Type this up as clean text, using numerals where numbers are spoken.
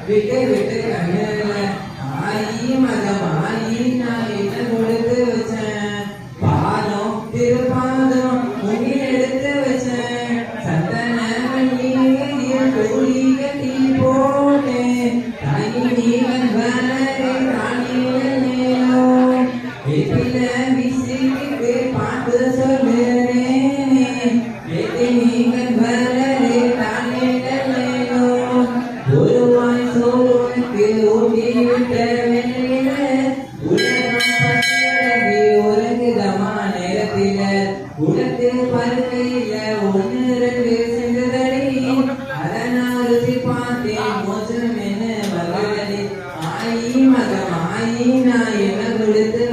விட்டு விட்டு கண்ணுல ஆயி மகமாயி நான் என்ன கொடுத்து வச்சேன் பாதம் திருப்பாதம் முங்கி எடுத்து வச்சேன் சந்தன மல்லிகையில் தூளி கட்டி போட்டேன் தாயி நீவன் வளரே தானியல் நேலோ வீட்டில விசிக்கு பாட்டு சொல்லுறேனே வீட்டு நீவன் வளரே தானியல் நேலோ ஒருவாய் சோறுக்கு ஊட்டி விட்ட வெள்ளில உலகம் பசியடங்கி உறங்குதமா நேரத்தில உனக்கு பருக்கையில ஒன்று ரெண்டு செஞ்சதடி அதை நான் ருசி பார்த்தேன் மோசம் என்ன மகளே ஆயி மகமாயி நான் என்ன கொடுத்து